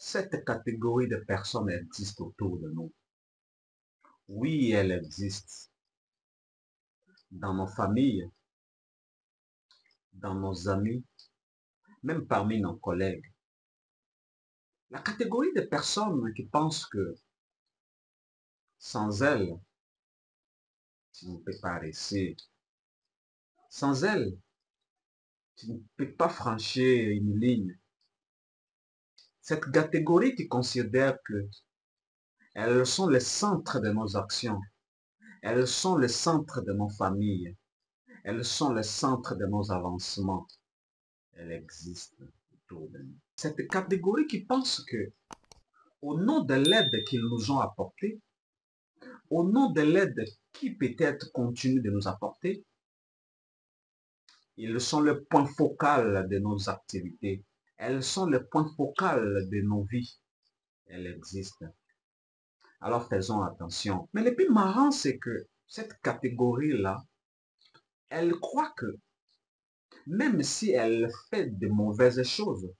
Cette catégorie de personnes existe autour de nous. Oui, elle existe dans nos familles, dans nos amis, même parmi nos collègues. La catégorie de personnes qui pensent que sans elles, tu ne peux pas réussir. Sans elles, tu ne peux pas franchir une ligne. Cette catégorie qui considère que elles sont le centre de nos actions, elles sont le centre de nos familles, elles sont le centre de nos avancements. Elle existe autour de nous. Cette catégorie qui pense que, au nom de l'aide qu'ils nous ont apportée, au nom de l'aide qui peut-être continue de nous apporter, ils sont le point focal de nos activités. Elles sont le point focal de nos vies. Elles existent. Alors faisons attention. Mais le plus marrant, c'est que cette catégorie-là, elle croit que même si elle fait de mauvaises choses,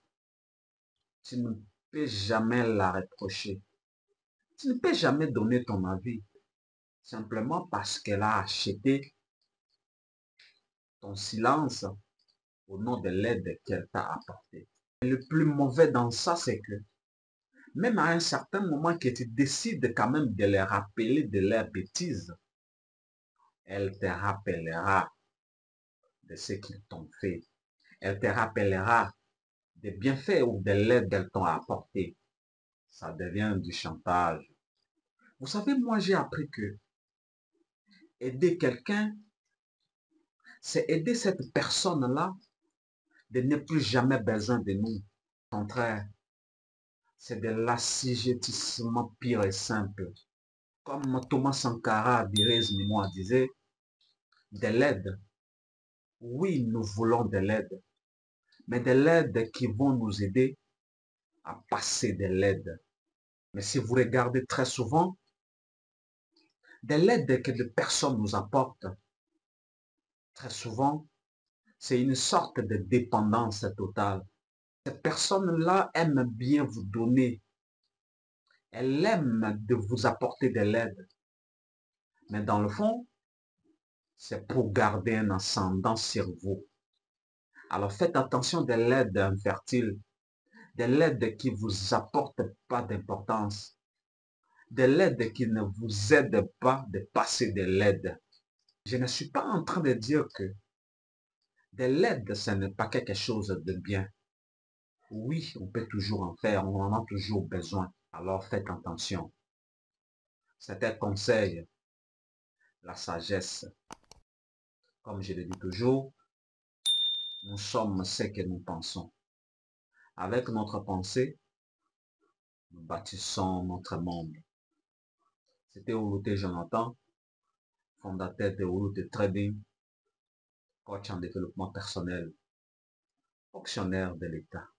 tu ne peux jamais la reprocher. Tu ne peux jamais donner ton avis simplement parce qu'elle a acheté ton silence au nom de l'aide qu'elle t'a apportée. Et le plus mauvais dans ça, c'est que même à un certain moment que tu décides quand même de les rappeler de leurs bêtises, elle te rappellera de ce qu'ils t'ont fait. Elle te rappellera des bienfaits ou de l'aide qu'elles t'ont apporté. Ça devient du chantage. Vous savez, moi j'ai appris que aider quelqu'un, c'est aider cette personne-là de ne plus jamais besoin de nous. Au contraire, c'est de l'assujettissement pur et simple. Comme Thomas Sankara moi disait, de l'aide. Oui, nous voulons de l'aide, mais de l'aide qui vont nous aider à passer de l'aide. Mais si vous regardez très souvent, de l'aide que des personnes nous apportent, très souvent, c'est une sorte de dépendance totale. Ces personnes-là aiment bien vous donner. Elles aiment de vous apporter de l'aide. Mais dans le fond, c'est pour garder un ascendant sur vous. Alors faites attention de l'aide infertile, de l'aide qui ne vous apporte pas d'importance, de l'aide qui ne vous aide pas de passer de l'aide. Je ne suis pas en train de dire que de l'aide, ce n'est pas quelque chose de bien. Oui, on peut toujours en faire, on en a toujours besoin. Alors faites attention. C'est un conseil, la sagesse. Comme je le dis toujours, nous sommes ce que nous pensons. Avec notre pensée, nous bâtissons notre monde. C'était Oulouté Jonathan, fondateur de Oulouté Trading, coach en développement personnel, fonctionnaire de l'État.